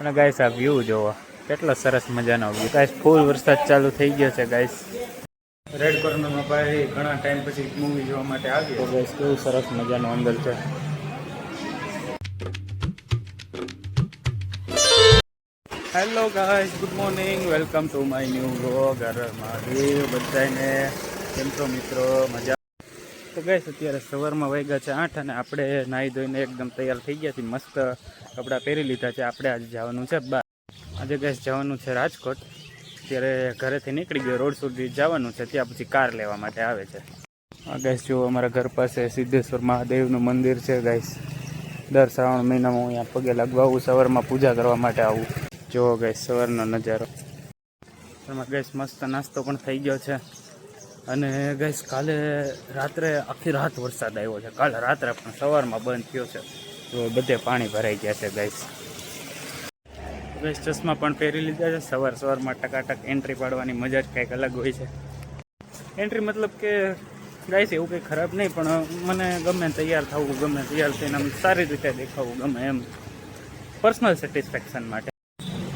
અને ગાઈસ આ વ્યૂ જોવો કેટલો સરસ મજાનો વ્યૂ. ગાઈસ ફૂલ વરસાદ ચાલુ થઈ ગયો છે ગાઈસ. રેડ કોર્નરમાં ભાઈ ઘણા ટાઈમ પછી મૂવી જોવા માટે આવ્યો. તો ગાઈસ કેવું સરસ મજાનું અંદર છે. Hello guys, good morning, welcome to my new vlog. Mahadev બધાને કેમ છો મિત્રો? મજા. તો ગાઈસ અત્યારે સવારમાં વાગ્યા છે 8 અને આપણે નાહી ધોઈને એકદમ તૈયાર થઈ ગયા છીએ. મસ્ત કપડાં પહેરી લીધા છે. આપણે આજે જવાનું છે બહાર. આજે ગાઈસ જવાનું છે રાજકોટ. અત્યારે ઘરેથી નીકળી ગયો, રોડ સુધી જવાનું છે, ત્યાં પછી કાર લેવા માટે આવે છે. આ ગાઈસ જો અમારા ઘર પાસે સિદ્ધેશ્વર મહાદેવનું મંદિર છે ગાઈસ. દર શ્રાવણ મહિનામાં હું અહીંયા પગે લાગવા આવું, સવારમાં પૂજા કરવા માટે આવું. જુઓ ગાઈસ સવારનો નજારો. એમાં ગાઈસ મસ્ત નાસ્તો પણ થઈ ગયો છે. અને ગાઈસ કાલે રાત્રે આખી રાત વરસાદ આવ્યો છે. કાલે રાત્રે પણ સવારમાં બંધ થયો છે. તો બધે પાણી ભરાઈ ગયા છે ગાઈસ. ગાઈસ ચશ્મા પણ પહેરી લીધા છે. સવારમાં ટકાટક એન્ટ્રી પાડવાની મજા જ કંઈક અલગ હોય છે. એન્ટ્રી મતલબ કે ગાઈસ એવું કંઈ ખરાબ નહીં, પણ મને ગમે તૈયાર થવું ગમે, તૈયાર થઈને આમ સારી રીતે દેખાવું ગમે, એમ પર્સનલ સેટિસ્ફેક્શન માટે.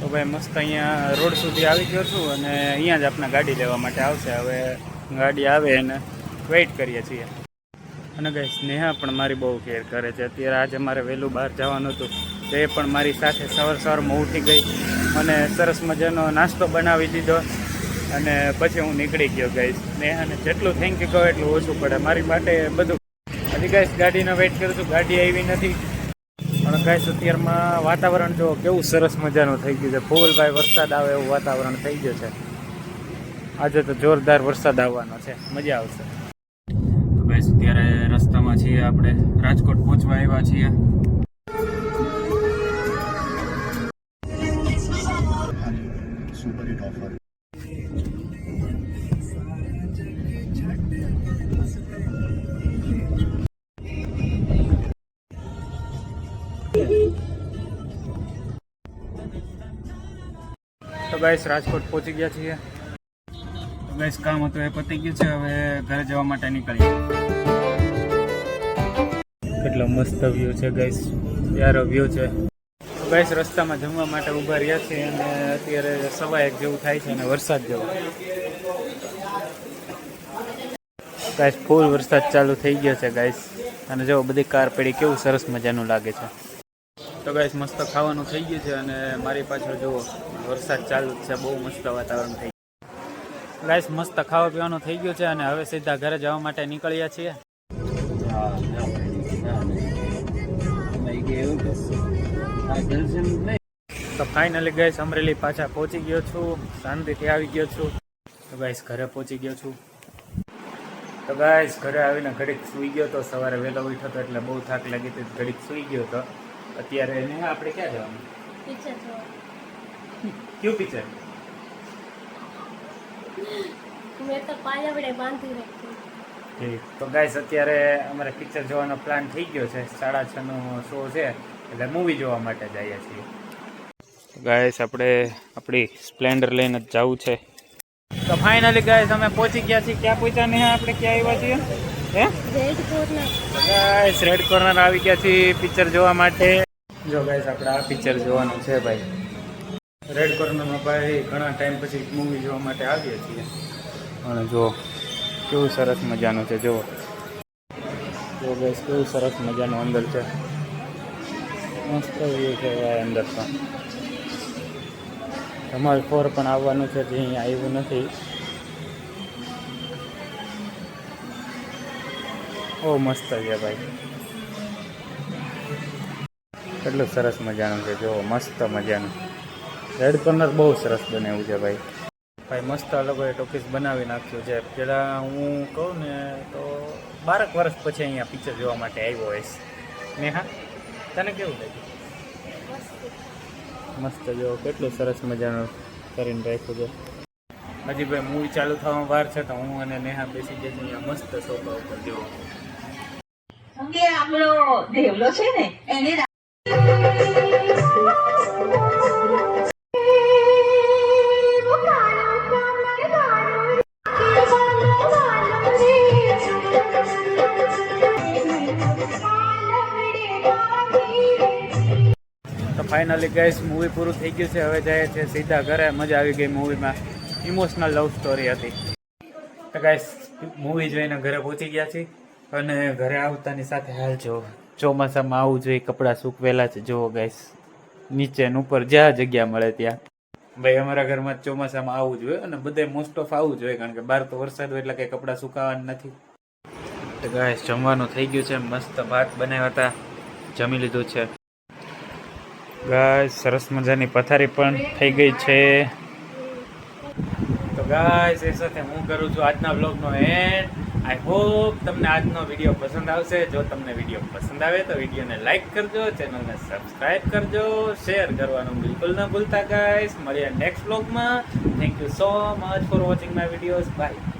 તો ભાઈ મસ્ત અહીંયા રોડ સુધી આવી ગયો છું અને અહીંયા જ આપણે ગાડી લેવા માટે આવશે. હવે ગાડી આવે અને વેઇટ કરીએ છીએ. અને ગાઈસ નેહા પણ મારી બહુ કેર કરે છે. અત્યારે આજે મારે વહેલું બહાર જવાનું હતું, તો એ પણ મારી સાથે સવારમાં ઉઠી ગઈ, મને સરસ મજાનો નાસ્તો બનાવી દીધો અને પછી હું નીકળી ગયો ગાઈસ. નેહાને જેટલું થેન્ક યુ કહો એટલું ઓછું પડે મારી માટે બધું. હજી ગાઈસ ગાડીનો વેઇટ કરું છું, ગાડી આવી નથી. પણ ગાઈસ અત્યારમાં વાતાવરણ જો કેવું સરસ મજાનું થઈ ગયું છે. ફૂલ ભાઈ વરસાદ આવે એવું વાતાવરણ થઈ ગયું છે. આજે તો જોરદાર વરસાદ આવવાનો છે, મજા આવશે. તો ગાઈસ અત્યારે રસ્તામાં છીએ, આપણે રાજકોટ પહોંચવા આવ્યા છીએ. તો ગાઈસ રાજકોટ પહોંચી ગયા છીએ. તો ગાઈસ કામ હતું એ પતી ગયું છે. હવે ઘરે જવા માટે નીકળીએ. કેટલો મસ્ત વ્યૂ છે ગાઈસ, યારો વ્યૂ છે. તો ગાઈસ રસ્તામાં જમવા માટે ઊભા રહ્યા છીએ અને અત્યારે 1:15 જેવું થાય છે અને વરસાદ જેવો. ગાઈસ ફૂલ વરસાદ ચાલુ થઈ ગયો છે ગાઈસ. અને જો બધી કાર પડી, કેવું સરસ મજાનું લાગે છે. તો ગાઈસ મસ્ત ખાવાનું થઈ ગયું છે અને મારી પાછળ જુઓ વરસાદ ચાલુ છે. બહુ મસ્ત વાતાવરણ થઈ ગયું ગાઈસ. મસ્ત ખાવા પીવાનું થઈ ગયું છે અને હવે સીધા ઘરે જવા માટે નીકળ્યા છીએ. તો ફાઇનલી ગાઈસ અમરેલી પાછા પહોંચી ગયો છું, શાંતિથી આવી ગયો છું. તો ગાઈસ ઘરે પહોંચી ગયો છું. તો ગાઈસ ઘરે આવીને ઘડીક સૂઈ ગયો તો. સવારે વહેલો ઉઠ્યો હતો એટલે બહુ થાક લાગી હતી, ઘડીક સૂઈ ગયો હતો. અત્યારે ને આપણે ક્યાં જવાનું? પિક્ચર જોવા. કયું પિક્ચર? મેં તો પાયાવડે બાંધી રાખ્યું. તો ગાઈસ અત્યારે અમારે પિક્ચર જોવાનો પ્લાન થઈ ગયો છે. 6:30 નો શો છે એટલે મૂવી જોવા માટે જઈએ છીએ. ગાઈસ આપણે આપણી સ્પ્લેન્ડર લઈને જ જવું છે. તો ફાઇનલી ગાઈસ અમે પહોંચી ગયા છીએ. ક્યાં પહોંચ્યા ને આપણે ક્યાં આવ્યા છીએ? હે red corner. Guys red corner આવી ગયા છીએ પિક્ચર જોવા માટે. જો ગાઈસ આપણે આ પિક્ચર જોવાનું છે ભાઈ. રેડ કોર્નરમાં ભાઈ ઘણા ટાઈમ પછી મૂવી જોવા માટે આવીએ છીએ. અને જો કેવું સરસ મજાનું છે. જો ગાઈસ કેવું સરસ મજાનું અંદર છે. મસ્ત વ્યૂ છે ભાઈ અંદર તો. ધમાલ 4 પણ આવવાનું છે, જે અહીંયા આવ્યું નથી. ઓ મસ્ત છે ભાઈ, કેટલું સરસ મજાનું છે. જો મસ્ત મજાનું રેડ કોર્નર બહુ સરસ બનાવ્યું છે ભાઈ. મસ્ત અલગ ટોકીસ બનાવી નાખ્યું છે. પહેલાં હું કહું ને તો 12 વર્ષ પછી અહીંયા પિક્ચર જોવા માટે આવ્યો હોઈશ. નેહા તને કેવું લાગ્યું? મસ્ત જો કેટલું સરસ મજાનું કરીને રાખ્યું છે. હજી ભાઈ મૂવી ચાલુ થવામાં વાર છે તો હું અને નેહા બેસી જઈએ અહીંયા મસ્ત સોફા ઉપર. જો આપણો દેવલો છે ને એને ફાઇનલી ગાઈસ મૂવી પૂરું થઈ ગયું છે. હવે જાય છે સીધા ઘરે. મજા આવી ગઈ મૂવીમાં. ઇમોશનલ લવ સ્ટોરી હતી. તો ગાઈસ મૂવી જોઈને ઘરે પહોંચી ગયા છીએ અને ઘરે આવતાની સાથે હાલ જો ચોમાસામાં આવવું જોઈએ. કપડાં સૂકવેલા છે જુઓ ગાઈસ, નીચે ને ઉપર જ્યાં જગ્યા મળે ત્યાં. ભાઈ અમારા ઘરમાં ચોમાસામાં આવવું જોઈએ અને બધે મોસ્ટ ઓફ આવવું જોઈએ, કારણ કે બહાર તો વરસાદ હોય એટલે કંઈ કપડાં સુકાવાના નથી. તો ગાઈસ જમવાનું થઈ ગયું છે. મસ્ત ભાત બનાવ્યા હતા, જમી લીધું છે. ગાઈસ સરસ મજાની પથારી પણ થઈ ગઈ છે. તો ગાઈસ એ સાથે હું કરું છું આજના બ્લોગનો એન્ડ. આઈ હોપ તમને આજનો વિડીયો પસંદ આવશે. જો તમને વિડીયો પસંદ આવે તો વિડીયોને લાઈક કરજો, ચેનલને સબસ્ક્રાઈબ કરજો, શેર કરવાનું બિલકુલ ન ભૂલતા ગાઈસ. મળીએ નેક્સ્ટ બ્લોગમાં. Thank you so much for watching my videos. By.